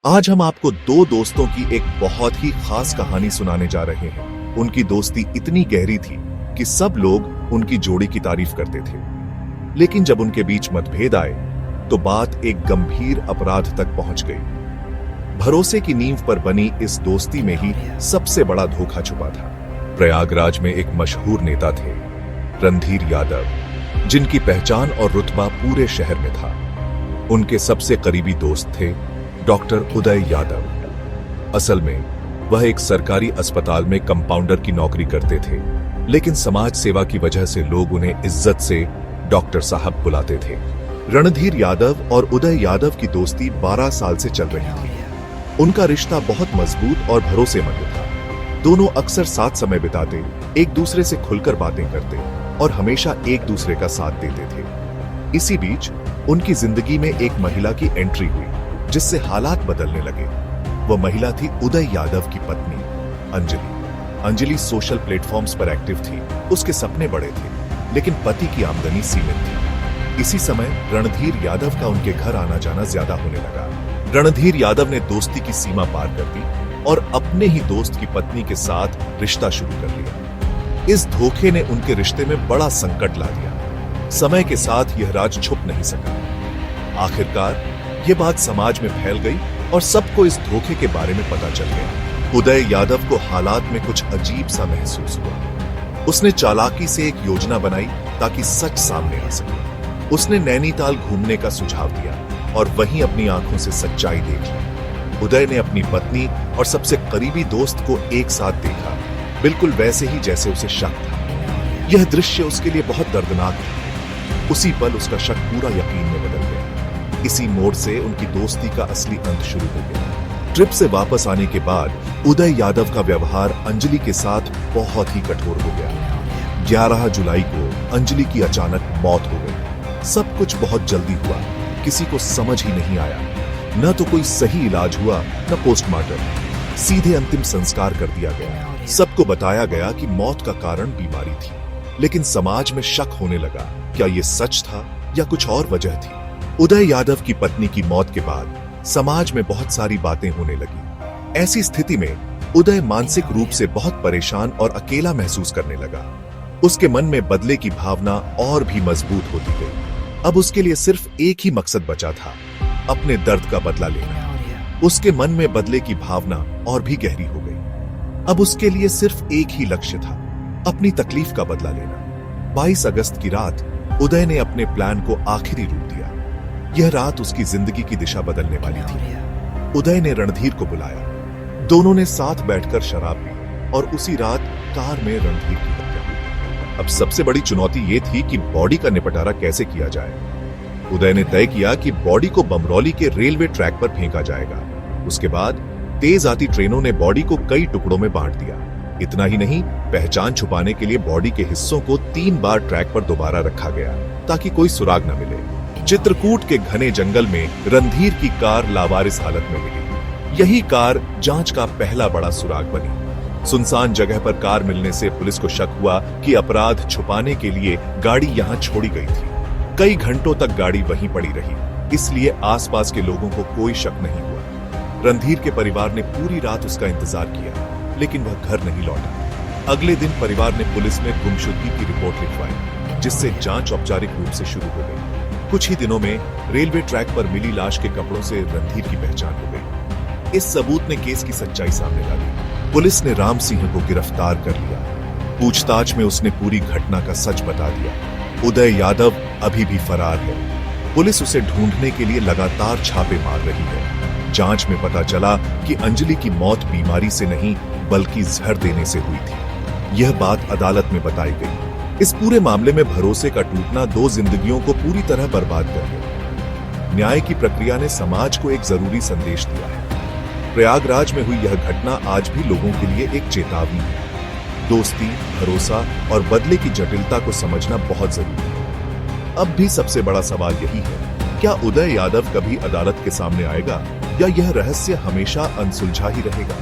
आज हम आपको दो दोस्तों की एक बहुत ही खास कहानी सुनाने जा रहे हैं। उनकी दोस्ती इतनी गहरी थी कि सब लोग उनकी जोड़ी की तारीफ करते थे। लेकिन जब उनके बीच मतभेद आए तो बात एक गंभीर अपराध तक पहुंच गई। भरोसे की नींव पर बनी इस दोस्ती में ही सबसे बड़ा धोखा छुपा था। प्रयागराज में एक मशहूर नेता थे, रणधीर यादव, जिनकी पहचान और रुतबा पूरे शहर में था। उनके सबसे करीबी दोस्त थे डॉक्टर उदय यादव। असल में वह एक सरकारी अस्पताल में कंपाउंडर की नौकरी करते थे, लेकिन समाज सेवा की वजह से लोग उन्हें इज्जत से डॉक्टर साहब बुलाते थे। रणधीर यादव और उदय यादव की दोस्ती 12 साल से चल रही थी। उनका रिश्ता बहुत मजबूत और भरोसेमंद था। दोनों अक्सर साथ समय बिताते, एक दूसरे से खुलकर बातें करते और हमेशा एक दूसरे का साथ देते थे। इसी बीच उनकी जिंदगी में एक महिला की एंट्री हुई, जिससे हालात बदलने लगे। वह महिला थी उदय यादव की पत्नी अंजलि। अंजलि सोशल प्लेटफॉर्म्स पर एक्टिव थी। उसके सपने बड़े थे, लेकिन पति की आमदनी सीमित थी। इसी समय रणधीर यादव का उनके घर आना जाना ज्यादा होने लगा। रणधीर यादव ने दोस्ती की सीमा पार कर दी और अपने ही दोस्त की पत्नी के साथ रिश्ता शुरू कर लिया। इस धोखे ने उनके रिश्ते में बड़ा संकट ला दिया। समय के साथ यह राज छुप नहीं सका। आखिरकार यह बात समाज में फैल गई और सबको इस धोखे के बारे में पता चल गया। उदय यादव को हालात में कुछ अजीब सा महसूस हुआ। उसने चालाकी से एक योजना बनाई ताकि सच सामने आ सके। उसने नैनीताल घूमने का सुझाव दिया और वहीं अपनी आंखों से सच्चाई देख ली। उदय ने अपनी पत्नी और सबसे करीबी दोस्त को एक साथ देखा, बिल्कुल वैसे ही जैसे उसे शक था। यह दृश्य उसके लिए बहुत दर्दनाक था। उसी पल उसका शक पूरा यकीन में बदल गया। इसी मोड़ से उनकी दोस्ती का असली अंत शुरू हो गया। ट्रिप से वापस आने के बाद उदय यादव का व्यवहार अंजलि के साथ बहुत ही कठोर हो गया। 11 जुलाई को अंजलि की अचानक मौत हो गई। सब कुछ बहुत जल्दी हुआ। किसी को समझ ही नहीं आया। न तो कोई सही इलाज हुआ, न पोस्टमार्टम। सीधे अंतिम संस्कार कर दिया गया। सबको बताया गया कि मौत का कारण बीमारी थी, लेकिन समाज में शक होने लगा। क्या ये सच था या कुछ और वजह थी? उदय यादव की पत्नी की मौत के बाद समाज में बहुत सारी बातें होने लगी। ऐसी स्थिति में उदय मानसिक रूप से बहुत परेशान और अकेला महसूस करने लगा। उसके मन में बदले की भावना और भी मजबूत होती गई। अब उसके लिए सिर्फ एक ही मकसद बचा था, अपने दर्द का बदला लेना। उसके मन में बदले की भावना और भी गहरी हो गई। अब उसके लिए सिर्फ एक ही लक्ष्य था, अपनी तकलीफ का बदला लेना। 22 अगस्त की रात उदय ने अपने प्लान को आखिरी रूप दिया। यह रात उसकी जिंदगी की दिशा बदलने वाली थी। उदय ने रणधीर को बुलाया। दोनों ने साथ बैठकर शराब पी और उसी रात कार में रणधीर की हत्या हुई। अब सबसे बड़ी चुनौती यह थी कि बॉडी का निपटारा कैसे किया जाए। उदय ने तय किया कि बॉडी को बमरौली के रेलवे ट्रैक पर फेंका जाएगा। उसके बाद तेज आती ट्रेनों ने बॉडी को कई टुकड़ों में बांट दिया। इतना ही नहीं, पहचान छुपाने के लिए बॉडी के हिस्सों को 3 बार ट्रैक पर दोबारा रखा गया ताकि कोई सुराग न मिले। चित्रकूट के घने जंगल में रणधीर की कार लावारिस हालत में मिली। यही कार जांच का पहला बड़ा सुराग बनी। सुनसान जगह पर कार मिलने से पुलिस को शक हुआ कि अपराध छुपाने के लिए गाड़ी यहां छोड़ी गई थी। कई घंटों तक गाड़ी वहीं पड़ी रही, इसलिए आसपास के लोगों को कोई शक नहीं हुआ। रणधीर के परिवार ने पूरी रात उसका इंतजार किया, लेकिन वह घर नहीं लौटा। अगले दिन परिवार ने पुलिस में गुमशुदगी की रिपोर्ट लिखवाई, जिससे जांच औपचारिक रूप से शुरू हो गई। कुछ ही दिनों में रेलवे ट्रैक पर मिली लाश के कपड़ों से रणधीर की पहचान हो गई। इस सबूत ने केस की सच्चाई सामने ला दी। पुलिस ने राम सिंह को गिरफ्तार कर लिया। पूछताछ में उसने पूरी घटना का सच बता दिया। उदय यादव अभी भी फरार है। पुलिस उसे ढूंढने के लिए लगातार छापे मार रही है। जांच में पता चला कि अंजलि की मौत बीमारी से नहीं, बल्कि जहर देने से हुई थी। यह बात अदालत में बताई गई। इस पूरे मामले में भरोसे का टूटना 2 जिंदगियों को पूरी तरह बर्बाद कर गया। न्याय की प्रक्रिया ने समाज को एक जरूरी संदेश दिया है। प्रयागराज में हुई यह घटना आज भी लोगों के लिए एक चेतावनी है। दोस्ती, भरोसा और बदले की जटिलता को समझना बहुत जरूरी है। अब भी सबसे बड़ा सवाल यही है, क्या उदय यादव कभी अदालत के सामने आएगा या यह रहस्य हमेशा अनसुलझा ही रहेगा?